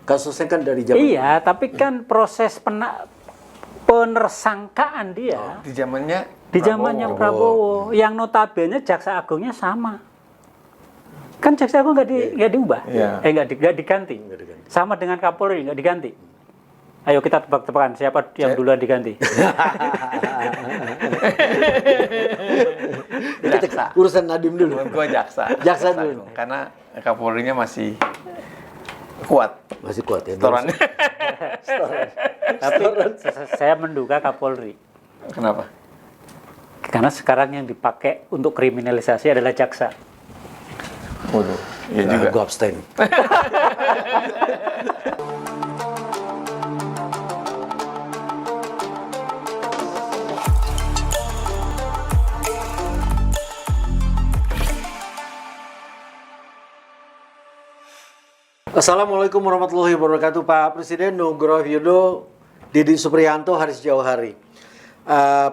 Kasusnya kan dari zaman. Iya, tapi kan proses penersangkaan dia Di zamannya di zamannya Prabowo, yang notabene jaksa agungnya sama. Kan jaksa agung nggak diubah, Iya. nggak diganti. Sama dengan Kapolri nggak diganti. Ayo kita tebak-tebakan siapa yang duluan diganti. jaksa. Urusan Nadiem dulu. Menurut gua jaksa. Jaksa dulu. Agung. Karena Kapolrinya masih kuat. Masih kuat ya. Setorannya. Tapi saya menduga Kapolri. Kenapa? Karena sekarang yang dipakai untuk kriminalisasi adalah jaksa. Waduh, iya juga. Gue abstain. Assalamualaikum warahmatullahi wabarakatuh. Pak Presiden Nugroho Wiyodo, Didi Supriyanto, Haris Jauhari.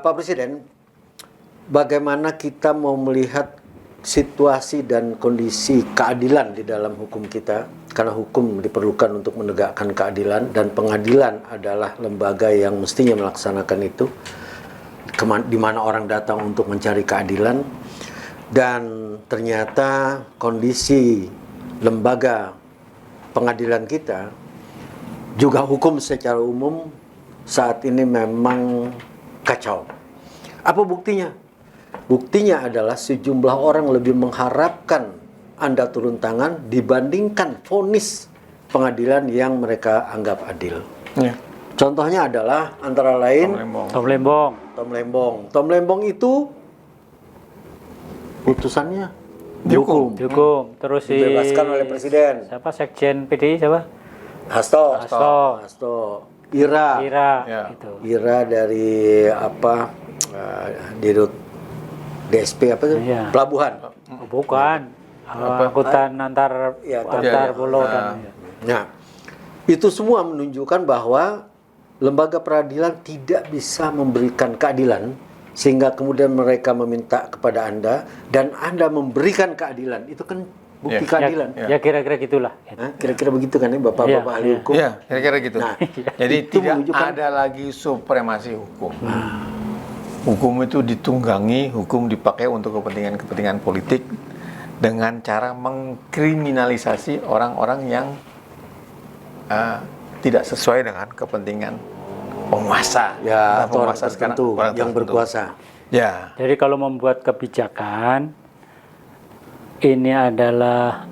Pak Presiden, bagaimana kita mau melihat situasi dan kondisi keadilan di dalam hukum kita? Karena hukum diperlukan untuk menegakkan keadilan, dan pengadilan adalah lembaga yang mestinya melaksanakan itu, di mana orang datang untuk mencari keadilan. Dan ternyata kondisi lembaga pengadilan kita, juga hukum secara umum saat ini memang kacau. Apa buktinya? Buktinya adalah sejumlah orang lebih mengharapkan Anda turun tangan dibandingkan vonis pengadilan yang mereka anggap adil. Ya. Contohnya adalah antara lain Tom Lembong. Tom Lembong itu putusannya dihukum. Terus Dibebaskan oleh Presiden. Siapa Sekjen PDI siapa? Hasto. Ira. Ya. Gitu. Ira dari Dirut DSP apa tuh? Iya. Pelabuhan. Oh, bukan. Angkutan antar pulau dan Nah, itu semua menunjukkan bahwa lembaga peradilan tidak bisa memberikan keadilan, sehingga kemudian mereka meminta kepada Anda dan Anda memberikan keadilan. Itu kan bukti keadilan. ya kira-kira gitulah. Hah? Kira-kira begitu kan ya Bapak-bapak ahli hukum? Iya, kira-kira gitu. Nah, jadi itu tidak menunjukkan- ada lagi supremasi hukum. Hukum itu ditunggangi, hukum dipakai untuk kepentingan politik dengan cara mengkriminalisasi orang-orang yang tidak sesuai dengan kepentingan penguasa. Ya, atau orang penguasa sekarang, tertentu orang yang tertentu. berkuasa. Ya, Jadi kalau membuat kebijakan ini adalah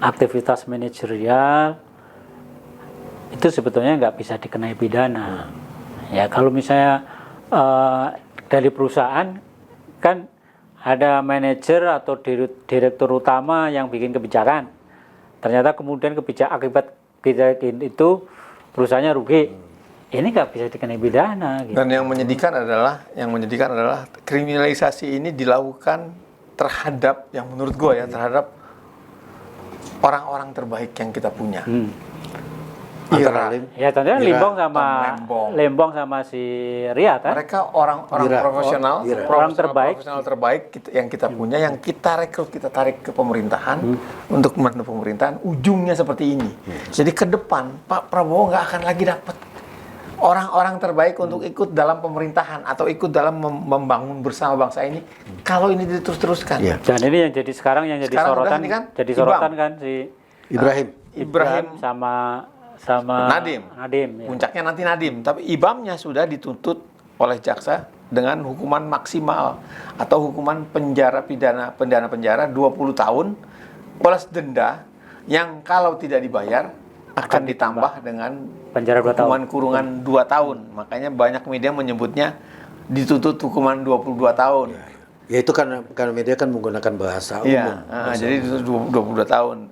aktivitas manajerial, itu sebetulnya nggak bisa dikenai pidana. Ya kalau misalnya dari perusahaan kan ada manajer atau direktur utama yang bikin kebijakan, ternyata kemudian akibat kebijakan itu perusahaannya rugi, ini nggak bisa dikenai pidana. Gitu. dan yang menyedihkan adalah kriminalisasi ini dilakukan terhadap, yang menurut gue ya, terhadap orang-orang terbaik yang kita punya. Antara Ira. lain, Ya contohnya Ira, Lembong sama si Ria kan. Mereka orang-orang Ira. profesional, Ira. Orang terbaik. profesional terbaik yang kita punya, yang kita rekrut, kita tarik ke pemerintahan untuk membantu pemerintahan. Ujungnya seperti ini. Jadi ke depan Pak Prabowo nggak akan lagi dapat orang-orang terbaik untuk ikut dalam pemerintahan atau ikut dalam membangun bersama bangsa ini. Kalau ini diterus-teruskan. Iya. Dan ini yang jadi sekarang yang jadi Sekarang sorotan, udah ini kan, jadi Ibam. sorotan kan si Ibrahim. sama Nadiem. Ya. Puncaknya nanti Nadiem, tapi Ibamnya sudah dituntut oleh jaksa dengan hukuman maksimal atau hukuman penjara 20 tahun plus denda yang kalau tidak dibayar akan ditambah dengan Penjara 2 tahun. hukuman kurungan 2 tahun. Makanya banyak media menyebutnya dituntut hukuman 22 tahun. Ya itu karena media kan menggunakan bahasa umum. Iya, jadi itu 22 tahun.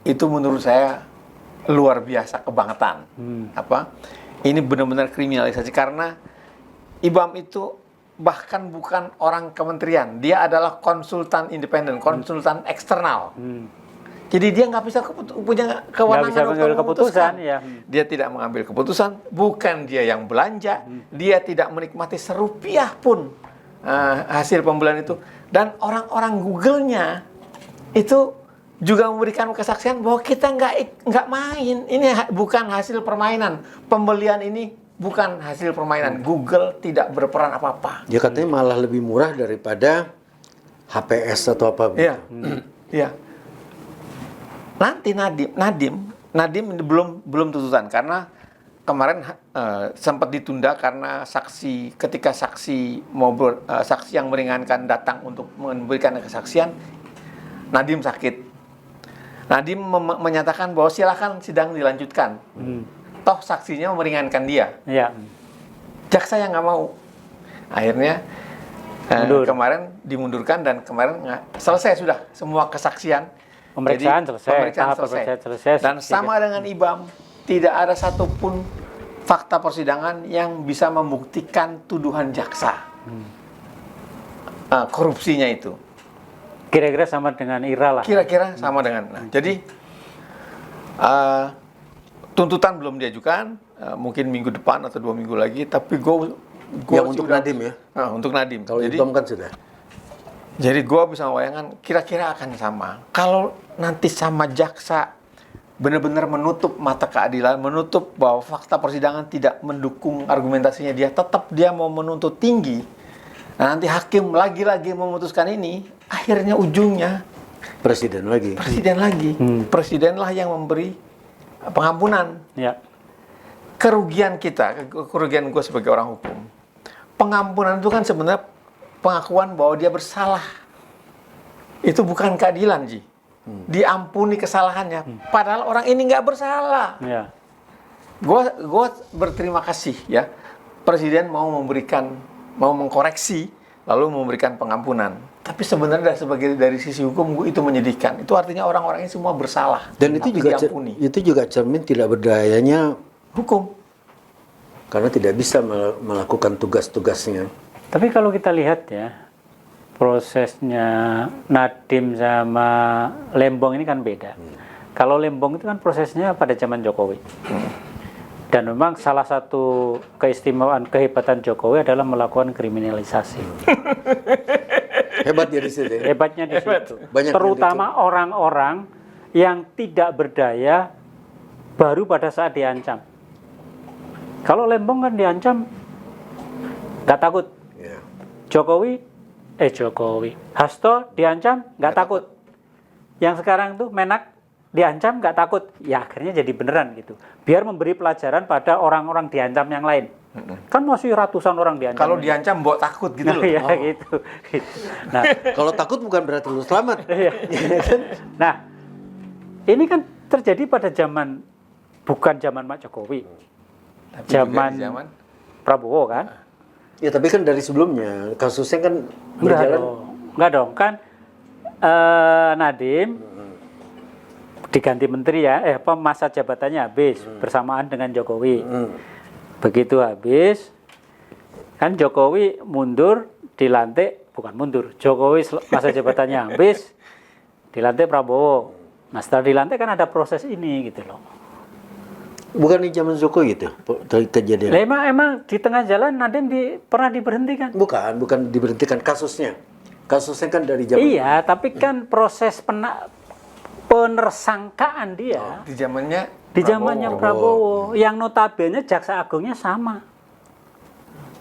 Itu menurut saya luar biasa kebangetan. Ini benar-benar kriminalisasi, karena Ibam itu bahkan bukan orang kementerian, dia adalah konsultan independen, konsultan eksternal. Jadi dia nggak bisa punya kewenangan bisa untuk mengambil keputusan, memutuskan. ya. Dia tidak mengambil keputusan, bukan dia yang belanja, dia tidak menikmati serupiah pun hasil pembelian itu. Dan orang-orang Google-nya itu juga memberikan kesaksian bahwa kita nggak main. Ini bukan hasil permainan. Pembelian ini bukan hasil permainan. Google tidak berperan apa-apa. Ya katanya malah lebih murah daripada HPS atau apa. Iya, iya. Nanti Nadim belum tuntutan karena kemarin sempat ditunda karena ketika saksi saksi yang meringankan datang untuk memberikan kesaksian, Nadim sakit. Nadim menyatakan bahwa silakan sidang dilanjutkan. Toh saksinya meringankan dia. Iya. Jaksa yang nggak mau. Akhirnya kemarin dimundurkan dan kemarin selesai sudah semua kesaksian. Pemeriksaan Jadi, selesai. pemeriksaan Tahap pemeriksaan selesai. Dan sama dengan IBAM, tidak ada satupun fakta persidangan yang bisa membuktikan tuduhan jaksa. Korupsinya itu. Kira-kira sama dengan Ira lah. Kira-kira sama dengan. Nah, jadi tuntutan belum diajukan, mungkin minggu depan atau 2 minggu lagi. Tapi Yang untuk Nadim ya? Untuk Nadim. Kalau Jadi IBAM kan sudah. Jadi gue bisa membayangkan kira-kira akan sama. Kalau nanti sama jaksa benar-benar menutup mata keadilan, menutup bahwa fakta persidangan tidak mendukung argumentasinya dia, tetap dia mau menuntut tinggi. Nah, nanti hakim lagi-lagi memutuskan ini, akhirnya ujungnya Presiden lagi. Presidenlah yang memberi pengampunan. Ya. Kerugian kerugian gue sebagai orang hukum, pengampunan itu kan sebenarnya pengakuan bahwa dia bersalah. Itu bukan keadilan, Ji. Diampuni kesalahannya. Padahal orang ini nggak bersalah. Ya. Gua berterima kasih ya. Presiden mau mengkoreksi, lalu memberikan pengampunan. Tapi sebenarnya dari sisi hukum itu menyedihkan. Itu artinya orang-orang ini semua bersalah. Dan itu juga cermin tidak berdayanya hukum. Karena tidak bisa melakukan tugas-tugasnya. Tapi kalau kita lihat ya, prosesnya Nadim sama Lembong ini kan beda. Kalau Lembong itu kan prosesnya pada zaman Jokowi. Dan memang salah satu kehebatan Jokowi adalah melakukan kriminalisasi. Hebat ya di situ. Hebatnya di situ. Banyak terutama orang-orang yang tidak berdaya baru pada saat diancam. Kalau Lembong kan diancam nggak takut. Ya. Jokowi, Hasto diancam nggak takut. Yang sekarang tuh Menak diancam nggak takut. Ya akhirnya jadi beneran gitu. Biar memberi pelajaran pada orang-orang diancam yang lain. Kan masih ratusan orang diancam. Kalau diancam, mbok takut gitu loh. Iya gitu. Nah, kalau takut bukan berarti lu selamat. Nah, ini kan terjadi pada bukan zaman Pak Jokowi. Zaman Prabowo kan? Ya tapi kan dari sebelumnya kasusnya kan enggak dong kan Nadim diganti menteri ya, masa jabatannya habis bersamaan dengan Jokowi. Begitu habis kan Jokowi mundur, dilantik, bukan mundur, Jokowi masa jabatannya habis, dilantik Prabowo. Nah setelah dilantik kan ada proses ini gitu loh. Bukan di zaman Jokowi gitu kejadian. Nah, emang di tengah jalan Nadim pernah diberhentikan? Bukan diberhentikan kasusnya. Kasusnya kan dari zaman. Iya, tapi kan proses penersangkaan dia di zamannya Prabowo. Yang notabene jaksa agungnya sama.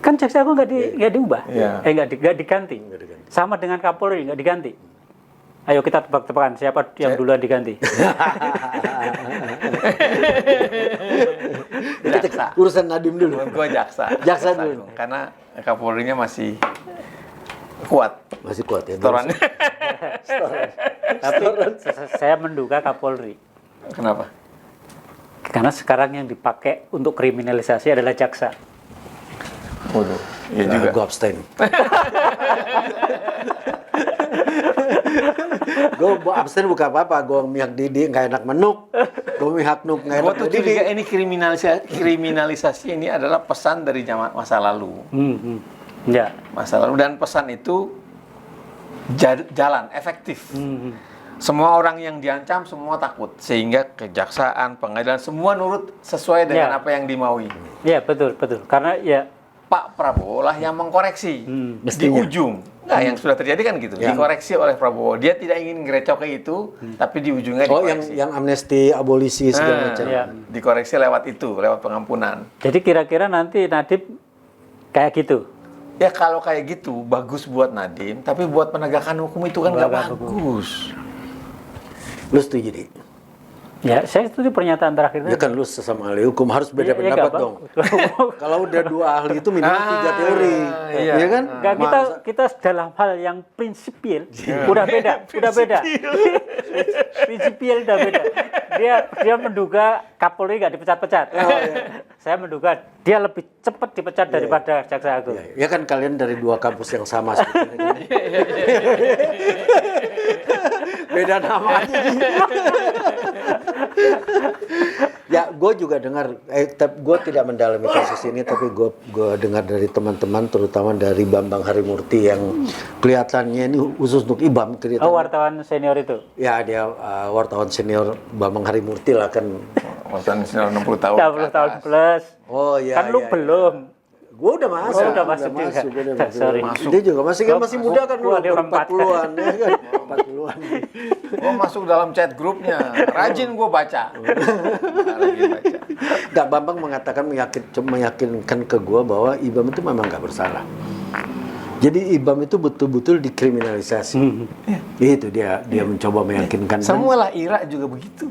Kan jaksa agung nggak diubah, nggak diganti. Sama dengan Kapolri nggak diganti. Ayo kita tebak-tebakan siapa yang duluan diganti. Jaksa. Urusan Nadim dulu. Gue jaksa. Jaksa dulu. Karena Kapolrinya masih kuat. Masih kuat ya. Setorannya. Tapi saya menduga Kapolri. Kenapa? Karena sekarang yang dipakai untuk kriminalisasi adalah jaksa. Waduh, iya juga. Gue abstain. Gue abstain bukan apa-apa. Gue mihak Didi nggak enak menuk. Gue mihak Nuk nggak enak Gue tuh curiga ini kriminalisasi ini adalah pesan dari zaman masa lalu. Ya. Masa lalu, dan pesan itu jalan efektif. Semua orang yang diancam semua takut, sehingga kejaksaan, pengadilan semua nurut sesuai dengan apa yang dimaui. Ya betul. Karena ya Pak Prabowo lah yang mengkoreksi di mestinya. ujung. Nah, yang sudah terjadi kan gitu, dikoreksi oleh Prabowo. Dia tidak ingin ngerecokin itu, tapi di ujungnya Oh, dikoreksi. yang amnesti, abolisi segala macam. Iya. Dikoreksi lewat itu, lewat pengampunan. Jadi kira-kira nanti Nadiem kayak gitu. Ya kalau kayak gitu bagus buat Nadiem, tapi buat penegakan hukum itu kan nggak bagus. Lu setuju, Di? Ya, saya setuju pernyataan terakhir Ya tadi. kan lu sesama ahli hukum harus beda Iya, pendapat gampang. dong. Kalau udah 2 ahli itu minimal 3 teori. iya. Iya kan? Enggak, kita dalam hal yang prinsipil udah beda. Prinsipil udah beda. Dia menduga Kapolri nggak dipecat-pecat. Saya menduga dia lebih cepat dipecat daripada Jaksa Agung. Ya kan kalian dari 2 kampus yang sama sebetulnya. Beda nama aja. Ya, gue juga dengar, gue tidak mendalami kasus ini, tapi gue dengar dari teman-teman, terutama dari Bambang Harimurti yang kelihatannya ini khusus untuk IBAM. Oh, wartawan senior itu? Ya, dia wartawan senior Bambang Harimurti lah kan. Wartawan 60 tahun. 60 tahun plus. Oh iya. Kan lu iya, belum. Gue udah masuk. Oh, udah masuk juga. Udah masuk. Sorry. Dia juga masih muda kan, lu Dia orang 40-an ya kan. 40-an. Gue masuk dalam chat grupnya, rajin gue baca. Rajin baca. Nggak, Bambang mengatakan meyakinkan ke gue bahwa IBAM itu memang nggak bersalah. Jadi IBAM itu betul-betul dikriminalisasi. Itu dia mencoba meyakinkan. Semualah Ira juga begitu.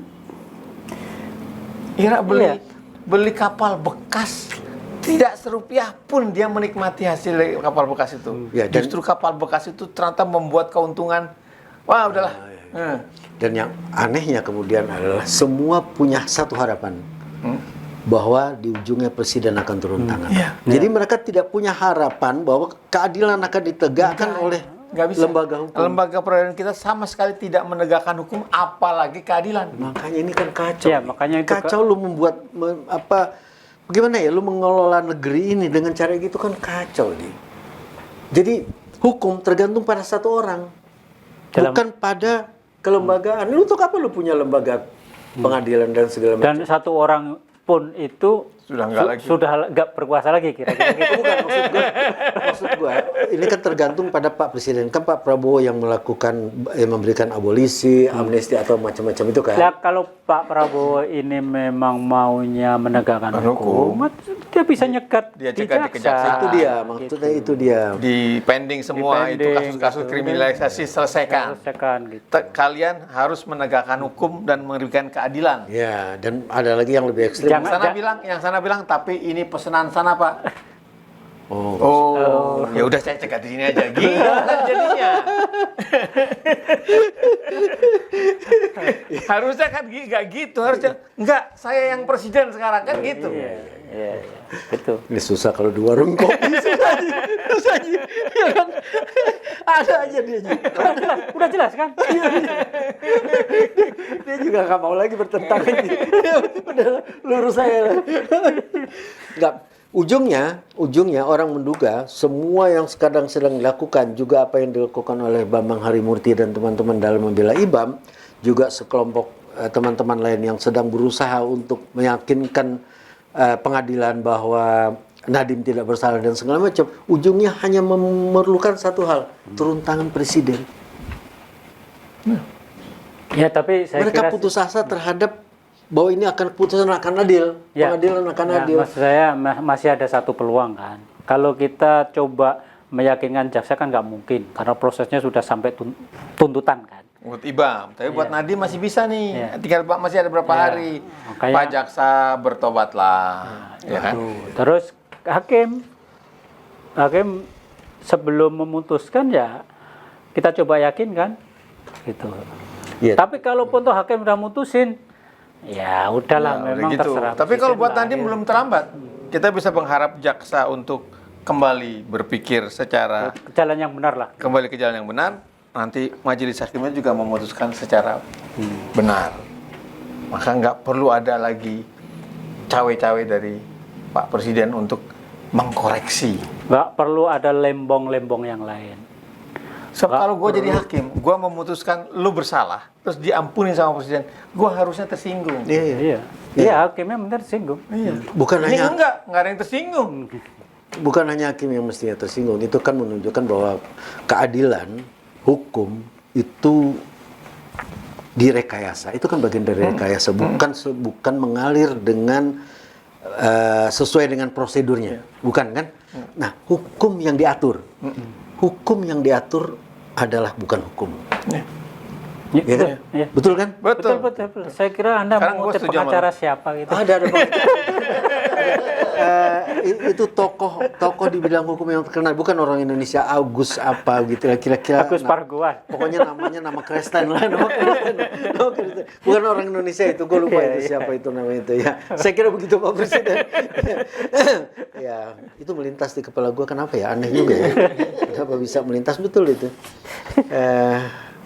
Ira beli kapal bekas, tidak serupiah pun dia menikmati hasil kapal bekas itu. Ya, dan- Justru kapal bekas itu ternyata membuat keuntungan. Wah, udahlah. Dan yang anehnya kemudian adalah semua punya satu harapan. Bahwa di ujungnya presiden akan turun tangan. Iya. Jadi mereka tidak punya harapan bahwa keadilan akan ditegakkan oleh Nggak bisa. lembaga hukum. Lembaga peradilan kita sama sekali tidak menegakkan hukum, apalagi keadilan. Makanya ini kan kacau. Ya, makanya itu kacau lu membuat bagaimana ya lu mengelola negeri ini dengan cara gitu kan kacau nih. Jadi hukum tergantung pada satu orang. Bukan pada kelembagaan. Lu untuk apa lu punya lembaga pengadilan dan segala macam? Dan satu orang pun itu Sudah nggak lagi. sudah nggak berkuasa lagi kira-kira gitu. Bukan maksud gua ini kan tergantung pada Pak Presiden. Kan Pak Prabowo yang memberikan abolisi, amnesti atau macam-macam itu kan. Nah, kalau Pak Prabowo ini memang maunya menegakkan hukum, dia bisa nyekat Dia di cegat di kejaksaan. Itu dia, maksudnya itu dia. Di pending semua Di itu pending, kasus-kasus gitu. kriminalisasi selesaikan. Selesaikan gitu. Kalian harus menegakkan hukum dan memberikan keadilan. Ya, dan ada lagi yang lebih ekstrim. Jangan- Yang sana bilang, tapi ini pesanan sana, Pak. Oh. Oh, ya udah saya cegat di sini aja. Gila kan jadinya. Harusnya kan nggak gitu, harusnya enggak, saya yang presiden sekarang kan gitu. Iya, betul. Ini susah kalau di warung kopi. susah aja. Ya kan? Ada aja dia. Udah jelas kan? Dia juga nggak mau lagi bertentangan. Udah lurus saya. Nggak. Ujungnya orang menduga semua yang sekarang sedang dilakukan, juga apa yang dilakukan oleh Bambang Harimurti dan teman-teman dalam membela IBAM, juga sekelompok teman-teman lain yang sedang berusaha untuk meyakinkan pengadilan bahwa Nadiem tidak bersalah dan segala macam, ujungnya hanya memerlukan satu hal, turun tangan presiden. Ya, tapi saya Mereka kira putus asa terhadap bahwa ini akan keputusan akan adil, ya, pengadilan akan ya, adil. maksud saya masih ada satu peluang kan. Kalau kita coba meyakinkan jaksa kan nggak mungkin karena prosesnya sudah sampai tuntutan kan. Buat IBAM, tapi buat Nadiem masih bisa nih. Iya. Tinggal masih ada berapa hari. Makanya- Pak Jaksa bertobatlah, ya kan? Terus hakim sebelum memutuskan ya kita coba yakin kan, gitu. Iya. Tapi kalaupun tuh hakim udah mutusin, ya udahlah, Ya, memang udah gitu. terserah. Tapi kalau presiden buat lah, Nadiem ya. belum terlambat. Kita bisa mengharap jaksa untuk kembali berpikir secara Jalan yang benar lah. kembali ke jalan yang benar. Nanti majelis hakimnya juga memutuskan secara benar. Maka nggak perlu ada lagi cawe-cawe dari Pak Presiden untuk mengkoreksi. Nggak perlu ada lembong-lembong yang lain. So, kalau gue jadi hakim, gue memutuskan lu bersalah, terus diampuni sama Presiden, gue harusnya tersinggung. Iya. Iya, hakimnya benar singgung. Iya. Bukan Ini hanya enggak ada yang tersinggung. bukan hanya hakim yang mestinya tersinggung, itu kan menunjukkan bahwa keadilan hukum itu direkayasa. Itu kan bagian dari rekayasa, bukan mengalir dengan sesuai dengan prosedurnya, bukan kan? Nah, hukum yang diatur, adalah bukan hukum. Ya, Ya kan? ya. Betul kan? Betul. Saya kira Anda Sekarang mau gua ngutip setuju sama pengacara siapa gitu. Ada itu tokoh di bidang hukum yang terkenal, bukan orang Indonesia, Agus apa gitu lah kira-kira. Agus Parguan. Pokoknya namanya nama Kristen lah, nama Kristen. Bukan orang Indonesia itu, gue lupa itu siapa itu namanya itu ya. Saya kira begitu Pak Presiden. Ya, itu melintas di kepala gue, kenapa ya, aneh juga ya. Kenapa bisa melintas, betul itu.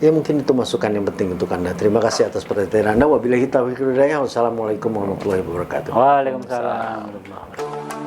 Ya mungkin itu masukan yang penting untuk Anda. Terima kasih atas perhatian Anda. Wabillahi taufiq wal hidayah. Wassalamualaikum warahmatullahi wabarakatuh. Waalaikumsalam warahmatullahi wabarakatuh.